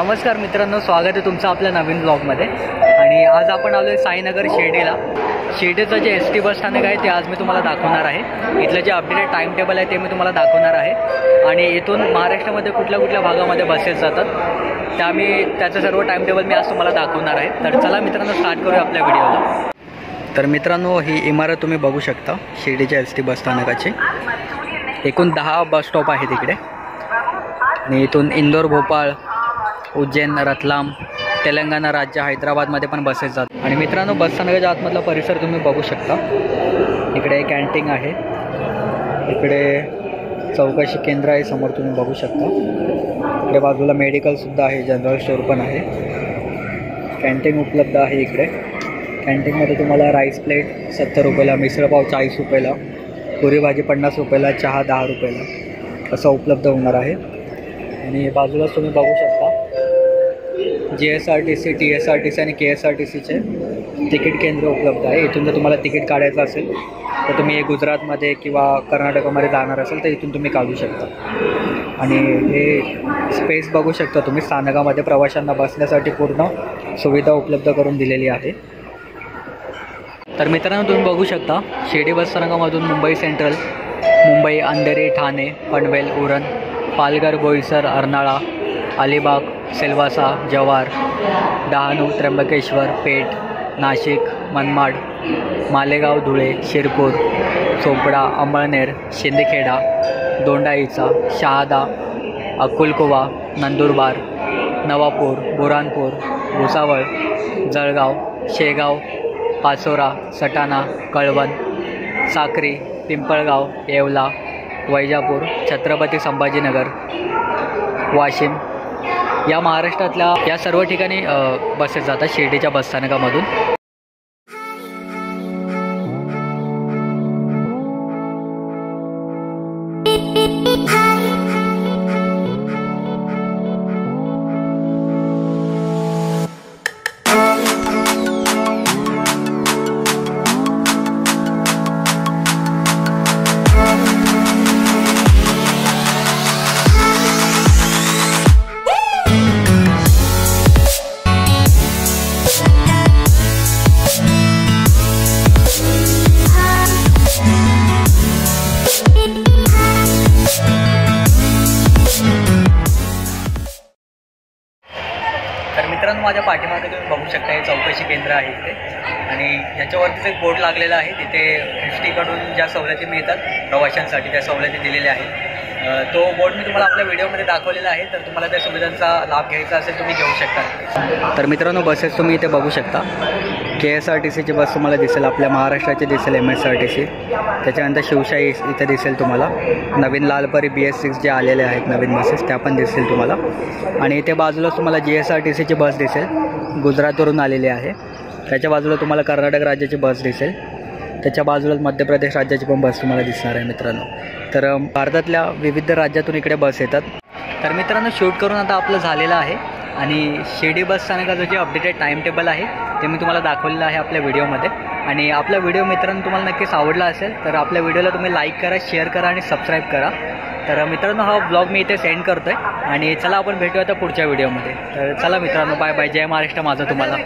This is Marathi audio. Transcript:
नमस्कार मित्रांनो, स्वागत आहे तुमचं आपल्या नवीन ब्लॉगमध्ये। आणि आज आपण आलो आहे साईनगर शिर्डीला। शिर्डीचं जे एस टी बस स्थानक आहे ते आज मी तुम्हाला दाखवणार आहे। इथलं जे अपडेटेड टाइम टेबल आहे ते मी तुम्हाला दाखवणार आहे। आणि इथून महाराष्ट्रामध्ये कुठल्या कुठल्या भागामध्ये बसेस जातात त्याचं सर्व टाइम टेबल मी आज तुम्हाला दाखवणार आहे। तर चला मित्रांनो, स्टार्ट करूया आपल्या व्हिडिओला। तर मित्रांनो, ही इमारत तुम्ही बघू शकता शिर्डीच्या एस टी बस स्थानकाची। एकूण 10 बस स्टॉप आहे तिकडे आणि इथून इंदोर, भोपाळ, उज्जैन, रतलाम, तेलंगणा राज्य, हैदराबादमध्ये पण बसेस जातात। आणि मित्रांनो, बस स्थानकाच्या आतमधला परिसर तुम्ही बघू शकता। इकडे कॅन्टीन आहे, इकडे चौकशी केंद्र आहे समोर तुम्ही बघू शकता। इकडे बाजूला मेडिकलसुद्धा आहे, जनरल स्टोअर पण आहे, कॅन्टीन उपलब्ध आहे इकडे। कॅन्टीनमध्ये तुम्हाला राईस प्लेट 70 रुपयाला, मिसळपाव 40 रुपयाला, पुरी भाजी 50 रुपयाला, चहा 10 रुपयाला असं उपलब्ध होणार आहे। आणि बाजूलाच तुम्ही बघू शकता GSRTC, TSRTC आणि KSRTCचे तिकीट केंद्र उपलब्ध आहे। इथून जर तुम्हाला तिकीट काढायचं असेल तर तुम्ही गुजरातमध्ये किंवा कर्नाटकामध्ये जाणार असेल तर इथून तुम्ही काढू शकता। आणि हे स्पेस बघू शकता तुम्ही, स्थानकामध्ये प्रवाशांना बसण्यासाठी पूर्ण सुविधा उपलब्ध करून दिलेली आहे। तर मित्रांनो, तुम्ही बघू शकता शिर्डी बस स्थानकामधून मुंबई सेंट्रल, मुंबई, अंधेरी, ठाणे, पनवेल, उरण, पालघर, बोईसर, अर्नाळा, अलिबाग, सिल्वासा, जव्हार, डहाणू, त्र्यंबकेश्वर, पेठ, नाशिक, मनमाड, मालेगाव, धुळे, शिरपूर, चोपडा, अंमळनेर, शिंदखेडा, दोंडाईचा, शहादा, अक्कलकुवा, नंदुरबार, नवापूर, बुरानपूर, भुसावळ, जळगाव, शेगाव, पाचोरा, सटाणा, कळवण, साक्री, पिंपळगाव, येवला, वैजापूर, छत्रपती संभाजीनगर, वाशिम या महाराष्ट्रातल्या या सर्व ठिकाणी बसेस जातात शिर्डीच्या बसस्थानकामधून। तर मित्रांनो, माझ्या पाठीमागे तुम्ही बघू शकता हे चौकशी केंद्र आहे इथे। आणि ह्याच्यावरतीच एक बोर्ड लागलेला आहे, तिथे ST कडून ज्या सवलती मिळतात प्रवाशांसाठी त्या सवलती दिलेल्या आहेत। तो बोर्ड मी तुम्हाला आपल्या व्हिडिओमध्ये दाखवलेला आहे, तर तुम्हाला त्या सुविधांचा लाभ घ्यायचा असेल तुम्ही घेऊ शकता। तर मित्रांनो, बसेस तुम्ही इथे बघू शकता। KSRTCची बस तुम्हाला दिसेल, आपल्या महाराष्ट्राची दिसेल MSRTC, त्याच्यानंतर शिवशाही इथे दिसेल तुम्हाला, नवीन लालपरी BS6 जे आलेले आहेत नवीन बसेस त्या पण दिसतील तुम्हाला। आणि इथे बाजूलाच तुम्हाला GSRTCची बस दिसेल, गुजरातवरून आलेली आहे। त्याच्या बाजूला तुम्हाला कर्नाटक राज्याची बस दिसेल, त्याच्या बाजूलाच मध्य प्रदेश राज्याची पण बस तुम्हाला दिसणार आहे मित्रांनो। तर भारतातल्या विविध राज्यातून इकडे बस येतात। तर मित्रांनो, शूट करून आता आपलं झालेलं आहे आणि शिर्डी बस स्थानकाचं जे अपडेटेड टाइम टेबल आहे ते मी तुम्हाला दाखवलेलं आहे आपल्या व्हिडिओमध्ये। आणि आपला व्हिडिओ मित्रांनो तुम्हाला नक्कीच आवडला असेल तर आपल्या व्हिडिओला तुम्ही लाईक करा, शेअर करा आणि सबस्क्राईब करा। तर मित्रांनो, हा ब्लॉग मी इथे सेंड करतो आहे आणि चला आपण भेटूया आता पुढच्या व्हिडिओमध्ये। तर चला मित्रांनो, बाय बाय, जय महाराष्ट्र माझं तुम्हाला।